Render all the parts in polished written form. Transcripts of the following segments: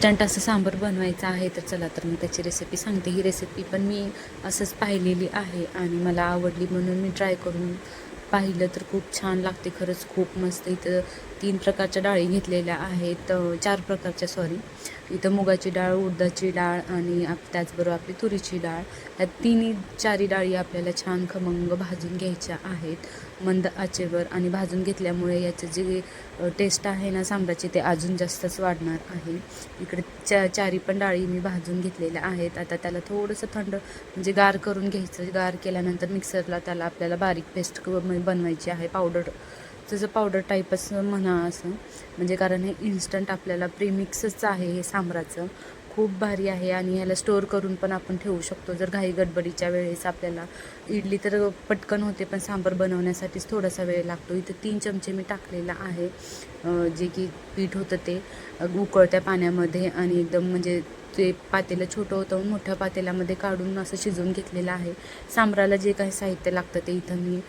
Instant असं सांबार बनवायचं आहे. तर चला तर मी त्याची रेसिपी सांगते. ही रेसिपी पण मी असंच पाहिलेली आहे आणि मला आवडली म्हणून मी ट्राय करून पाहिलं. तर खूप छान लागते, खरंच खूप मस्त. इथं 3 प्रकारच्या डाळी घेतलेल्या आहेत, 4 प्रकारच्या सॉरी. इथं मुगाची डाळ, उडदाची डाळ आणि त्याचबरोबर आपली तुरीची डाळ. ह्या तिन्ही 4ही डाळी आपल्याला छान खमंग भाजून घ्यायच्या आहेत मंद आचेवर. आणि भाजून घेतल्यामुळे याचं जे टेस्ट आहे ना सांबाराची, ते अजून जास्तच वाढणार आहे. इकडे चारी पण डाळी मी भाजून घेतलेल्या आहेत. आता त्याला थोडंसं थंड म्हणजे गार करून घ्यायचं. गार केल्यानंतर मिक्सरला त्याला आपल्याला बारीक पेस्ट बनवायची आहे, पावडर, जसं पावडर टाईपच म्हणा असं. म्हणजे कारण हे इन्स्टंट आपल्याला प्रीमिक्सच आहे हे सांबाराचं. खूप भारी आहे आणि ह्याला स्टोअर करून पण आपण ठेवू शकतो जर घाई गडबडीच्या वेळेस. आपल्याला इडली तर पटकन होते, पण सांबार बनवण्यासाठीच थोडासा वेळ लागतो. इथं 3 चमचे मी टाकलेलं आहे, जे की पीठ होतं ते उकळत्या पाण्यामध्ये. आणि एकदम म्हणजे ते पातेलं छोटं होतं, मोठ्या पातेल्यामध्ये काढून असं शिजवून घेतलेलं आहे. सांबाराला जे काही साहित्य लागतं ते इथं मी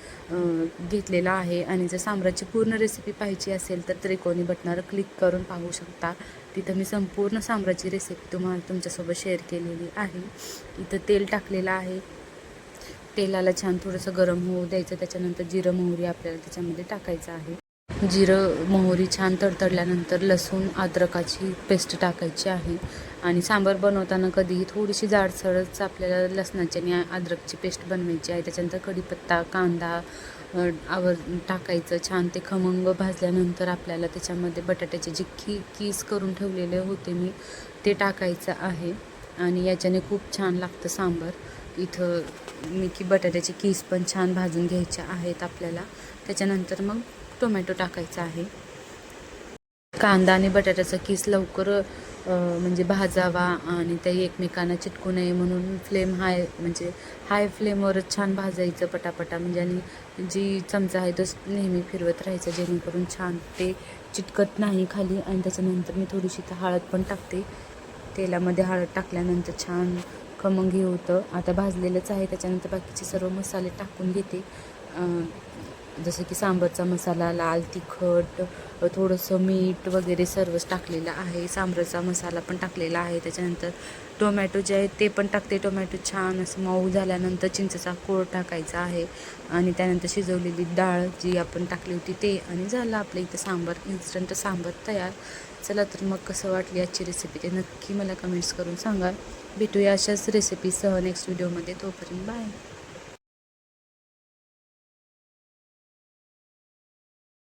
घेतलेलं आहे. आणि जर सांबाराची पूर्ण रेसिपी पाहिजे असेल तर त्रिकोणी बटनावर क्लिक करून पाहू शकता. तिथं मी संपूर्ण सांबाराची रेसिपी तुमच्यासोबत शेअर केलेली आहे. इथं तेल टाकलेलं आहे. तेलाला छान थोडंसं गरम होऊ द्यायचं. त्याच्यानंतर जिरं मोहरी आपल्याला त्याच्यामध्ये टाकायचं आहे. जिरं मोहरी छान तडतडल्यानंतर लसूण अद्रकाची पेस्ट टाकायची आहे. आणि सांबार बनवताना कधीही थोडीशी जाडसरच आपल्याला लसणाची आणि अद्रकची पेस्ट बनवायची आहे. त्याच्यानंतर कढीपत्ता, कांदा टाकायचं. छान ते खमंग भाजल्यानंतर आपल्याला त्याच्यामध्ये बटाट्याचे जे कीस करून ठेवलेले होते मी, ते टाकायचं आहे. आणि याच्याने खूप छान लागतं सांबार. इथं मी बटाट्याचे कीस पण छान भाजून घ्यायचे आहेत आपल्याला. त्याच्यानंतर मग टोमॅटो टाकायचा आहे. कांदा आणि बटाट्याचा कीस लवकर म्हणजे भाजावा आणि ते एकमेकांना चिटकू नये म्हणून फ्लेम हाय फ्लेमवरच छान भाजायचं पटापटा. म्हणजे आणि जी चमचा आहे तो नेहमी फिरवत राहायचं, जेणेकरून छान ते चिटकत नाही खाली. आणि त्याच्यानंतर मी थोडीशी हळद पण टाकते. तेलामध्ये हळद टाकल्यानंतर छान खमंग हे होतं. आता भाजलेलंच आहे. त्याच्यानंतर बाकीचे सर्व मसाले टाकून घेते, जसं की सांबारचा मसाला, लाल तिखट, थोडंसं मीठ वगैरे सर्वच टाकलेलं आहे. सांबारचा मसाला पण टाकलेला आहे. त्याच्यानंतर टोमॅटो जे आहे ते पण टाकते. टोमॅटो छान असं मऊ झाल्यानंतर चिंचेचा कोळ टाकायचा आहे. आणि त्यानंतर शिजवलेली डाळ जी आपण टाकली होती ते. आणि झालं आपलं इथं सांबार, इन्स्टंट सांबार तयार. चला तर मग कसं वाटली आजची रेसिपी ते नक्की मला कमेंट्स करून सांगा. भेटूया अशाच रेसिपीसह नेक्स्ट व्हिडिओमध्ये. तोपर्यंत बाय.